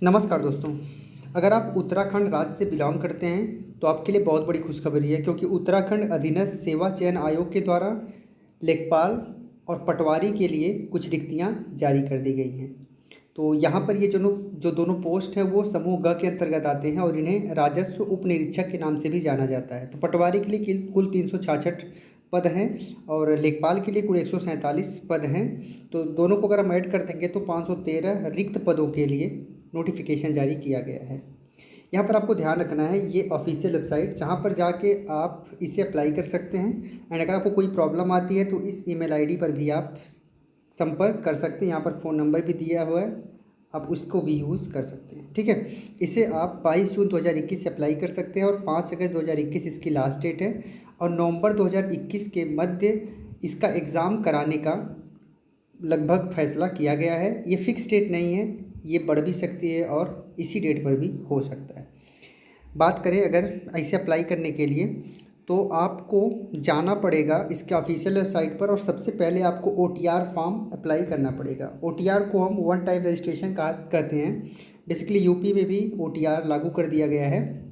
नमस्कार दोस्तों। अगर आप उत्तराखंड राज्य से बिलोंग करते हैं तो आपके लिए बहुत बड़ी खुशखबरी है, क्योंकि उत्तराखंड अधीनस्थ सेवा चयन आयोग के द्वारा लेखपाल और पटवारी के लिए कुछ रिक्तियां जारी कर दी गई हैं। तो यहाँ पर ये जो दोनों पोस्ट हैं वो समूह ग के अंतर्गत आते हैं और इन्हें राजस्व उप निरीक्षक के नाम से भी जाना जाता है। तो पटवारी के लिए कुल 366 पद हैं और लेखपाल के लिए कुल 147 पद हैं। तो दोनों को अगर हम ऐड कर देंगे तो 513 रिक्त पदों के लिए नोटिफिकेशन जारी किया गया है। यहाँ पर आपको ध्यान रखना है, ये ऑफिशियल वेबसाइट जहाँ पर जाके आप इसे अप्लाई कर सकते हैं। एंड अगर आपको कोई प्रॉब्लम आती है तो इस ईमेल आईडी पर भी आप संपर्क कर सकते हैं। यहाँ पर फ़ोन नंबर भी दिया हुआ है, आप उसको भी यूज़ कर सकते हैं। ठीक है, इसे आप 22 जून 2021 से अप्लाई कर सकते हैं और 5 अगस्त 2021 इसकी लास्ट डेट है और नवंबर 2021 के मध्य इसका एग्ज़ाम कराने का लगभग फैसला किया गया है। ये फिक्स डेट नहीं है, ये बढ़ भी सकती है और इसी डेट पर भी हो सकता है। बात करें अगर ऐसे अप्लाई करने के लिए तो आपको जाना पड़ेगा इसके ऑफिशियल वेबसाइट पर और सबसे पहले आपको OTR फॉर्म अप्लाई करना पड़ेगा। OTR को हम वन टाइम रजिस्ट्रेशन कहते हैं। बेसिकली यूपी में भी OTR लागू कर दिया गया है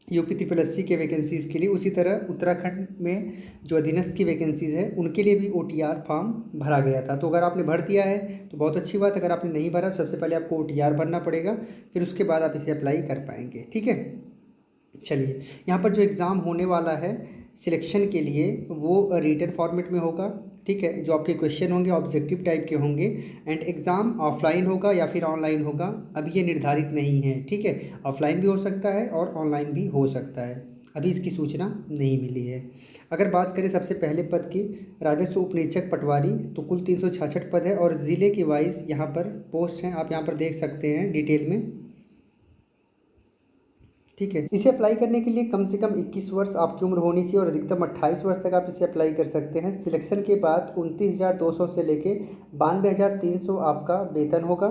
यूपी SSC के वैकेंसीज़ के लिए। उसी तरह उत्तराखंड में जो अधीनस्थ की वैकेंसीज़ है उनके लिए भी OTR फॉर्म भरा गया था। तो अगर आपने भर दिया है तो बहुत अच्छी बात। अगर आपने नहीं भरा तो सबसे पहले आपको OTR भरना पड़ेगा, फिर उसके बाद आप इसे अप्लाई कर पाएंगे। ठीक है, चलिए यहाँ पर जो एग्ज़ाम होने वाला है सिलेक्शन के लिए वो रिटन फॉर्मेट में होगा। ठीक है, जो आपके क्वेश्चन होंगे ऑब्जेक्टिव टाइप के होंगे एंड एग्ज़ाम ऑफलाइन होगा या फिर ऑनलाइन होगा, अभी ये निर्धारित नहीं है। ठीक है, ऑफलाइन भी हो सकता है और ऑनलाइन भी हो सकता है, अभी इसकी सूचना नहीं मिली है। अगर बात करें सबसे पहले पद की, राजस्व उप निरीक्षक पटवारी, तो कुल 366 पद है और ज़िले के वाइज यहाँ पर पोस्ट हैं, आप यहाँ पर देख सकते हैं डिटेल में। ठीक है, इसे अप्लाई करने के लिए कम से कम 21 वर्ष आपकी उम्र होनी चाहिए और अधिकतम 28 वर्ष तक आप इसे अप्लाई कर सकते हैं। सिलेक्शन के बाद 29,200 से लेके 92,300 आपका वेतन होगा।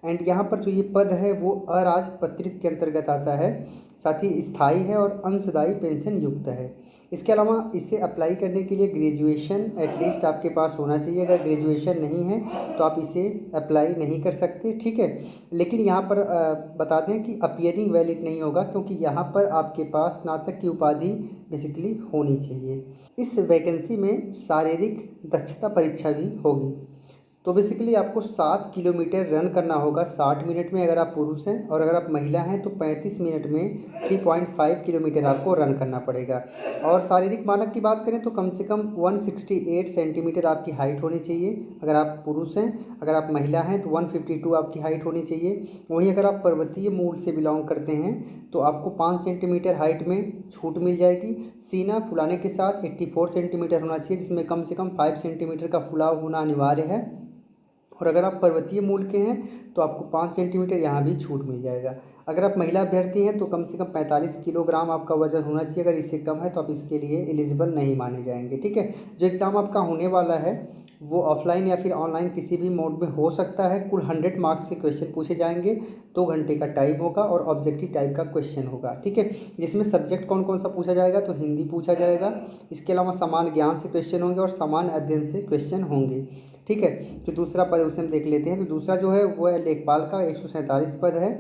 एंड यहाँ पर जो ये पद है वो अराजपत्रित के अंतर्गत आता है, साथ ही स्थायी है और अंशदायी पेंशन युक्त है। इसके अलावा इसे अप्लाई करने के लिए ग्रेजुएशन एटलीस्ट आपके पास होना चाहिए। अगर ग्रेजुएशन नहीं है तो आप इसे अप्लाई नहीं कर सकते। ठीक है, लेकिन यहाँ पर बता दें कि अपीयरिंग वैलिड नहीं होगा, क्योंकि यहाँ पर आपके पास स्नातक की उपाधि बेसिकली होनी चाहिए। इस वैकेंसी में शारीरिक दक्षता परीक्षा भी होगी। तो बेसिकली आपको 7 किलोमीटर रन करना होगा 60 मिनट में अगर आप पुरुष हैं, और अगर आप महिला हैं तो 35 मिनट में 3.5 किलोमीटर आपको रन करना पड़ेगा। और शारीरिक मानक की बात करें तो कम से कम 168 सेंटीमीटर आपकी हाइट होनी चाहिए अगर आप पुरुष हैं। अगर आप महिला हैं तो 152 आपकी हाइट होनी चाहिए। वहीं अगर आप पर्वतीय मूल से बिलोंग करते हैं तो आपको 5 सेंटीमीटर हाइट में छूट मिल जाएगी। सीना फुलाने के साथ 84 सेंटीमीटर होना चाहिए, जिसमें कम से कम 5 सेंटीमीटर का फुलाव होना अनिवार्य है। और अगर आप पर्वतीय मूल के हैं तो आपको 5 सेंटीमीटर यहाँ भी छूट मिल जाएगा। अगर आप महिला अभ्यर्थी हैं तो कम से कम 45 किलोग्राम आपका वजन होना चाहिए। अगर इससे कम है तो आप इसके लिए एलिजिबल नहीं माने जाएंगे। ठीक है, जो एग्ज़ाम आपका होने वाला है वो ऑफलाइन या फिर ऑनलाइन किसी भी मोड में हो सकता है। कुल 100 मार्क्स से क्वेश्चन पूछे जाएंगे, 2 घंटे का टाइम होगा और ऑब्जेक्टिव टाइप का क्वेश्चन होगा। ठीक है, जिसमें सब्जेक्ट कौन कौन सा पूछा जाएगा, तो हिंदी पूछा जाएगा। इसके अलावा सामान्य ज्ञान से क्वेश्चन होंगे और सामान्य अध्ययन से क्वेश्चन होंगे। ठीक है, जो दूसरा पद है उसे हम देख लेते हैं। तो दूसरा जो है वो है लेखपाल का, 147 पद है।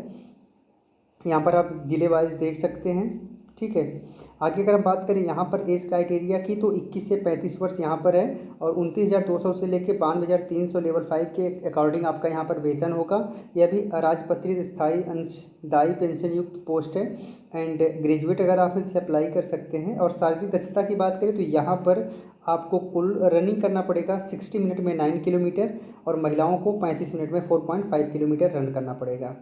यहाँ पर आप जिले वाइज देख सकते हैं। ठीक है, आगे अगर हम बात करें यहाँ पर एज क्राइटेरिया की तो 21 से 35 वर्ष यहाँ पर है और 29,200 से लेकर 92,300 लेवल 5 के अकॉर्डिंग आपका यहाँ पर वेतन होगा। यह भी अराजपत्रित स्थायी अंशदायी पेंशन युक्त पोस्ट है। एंड ग्रेजुएट अगर आप इसे अप्लाई कर सकते हैं। और शारीरिक दक्षता की बात करें तो यहाँ पर आपको कुल रनिंग करना पड़ेगा 60 मिनट में 9 किलोमीटर और महिलाओं को 35 मिनट में 4.5 किलोमीटर रन करना पड़ेगा।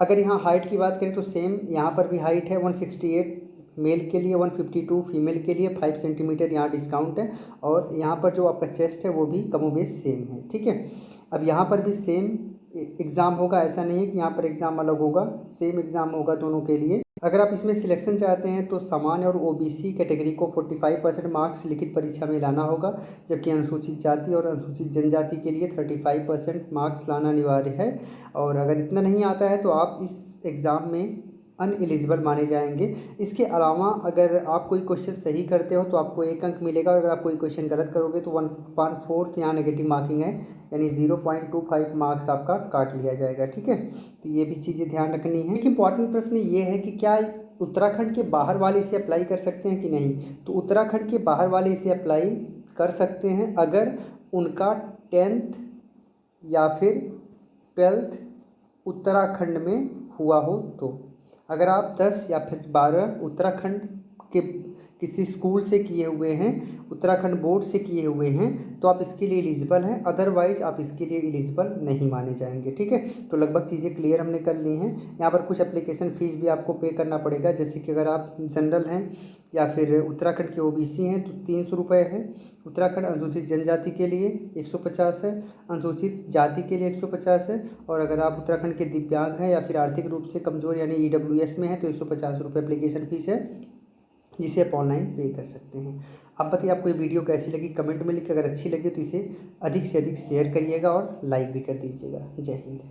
अगर यहाँ हाइट की बात करें तो सेम यहाँ पर भी हाइट है 168 मेल के लिए, 152 फीमेल के लिए, 5 सेंटीमीटर यहाँ डिस्काउंट है। और यहाँ पर जो आपका चेस्ट है वो भी कमोबेश सेम है। ठीक है, अब यहाँ पर भी सेम एग्ज़ाम होगा, ऐसा नहीं है कि यहाँ पर एग्ज़ाम अलग होगा, सेम एग्ज़ाम होगा दोनों के लिए। अगर आप इसमें सिलेक्शन चाहते हैं तो सामान्य और OBC कैटेगरी को 45% मार्क्स लिखित परीक्षा में लाना होगा, जबकि अनुसूचित जाति और अनुसूचित जनजाति के लिए 35% मार्क्स लाना अनिवार्य है। और अगर इतना नहीं आता है तो आप इस एग्ज़ाम में अनएलिजिबल माने जाएंगे। इसके अलावा अगर आप कोई क्वेश्चन सही करते हो तो आपको 1 अंक मिलेगा और अगर आप कोई क्वेश्चन गलत करोगे तो 1/4 यहाँ नेगेटिव मार्किंग है, यानी 0.25 मार्क्स आपका काट लिया जाएगा। ठीक है, तो ये भी चीज़ें ध्यान रखनी है। एक इंपॉर्टेंट प्रश्न ये है कि क्या उत्तराखंड के बाहर वाले इसे अप्लाई कर सकते हैं कि नहीं। तो उत्तराखंड के बाहर वाले इसे अप्लाई कर सकते हैं अगर उनका 10th या फिर 12th उत्तराखंड में हुआ हो। तो अगर आप 10 या फिर 12 उत्तराखंड के किसी स्कूल से किए हुए हैं, उत्तराखंड बोर्ड से किए हुए हैं, तो आप इसके लिए एलिजिबल हैं, अदरवाइज आप इसके लिए एलिजिबल नहीं माने जाएंगे। ठीक है, तो लगभग चीज़ें क्लियर हमने कर ली हैं। यहाँ पर कुछ एप्लीकेशन फ़ीस भी आपको पे करना पड़ेगा, जैसे कि अगर आप जनरल हैं या फिर उत्तराखंड के ओबीसी हैं तो 300 रुपये है। उत्तराखंड अनुसूचित जनजाति के लिए 150 है, अनुसूचित जाति के लिए 150 है, और अगर आप उत्तराखंड के दिव्यांग हैं या फिर आर्थिक रूप से कमज़ोर यानी ईडब्ल्यूएस में है तो 150 रुपये एप्लीकेशन फ़ीस है, जिसे आप ऑनलाइन पे कर सकते हैं। आप बताइए आपको ये वीडियो कैसी लगी, कमेंट में लिखिए। अगर अच्छी लगी तो इसे अधिक से अधिक शेयर करिएगा और लाइक भी कर दीजिएगा। जय हिंद।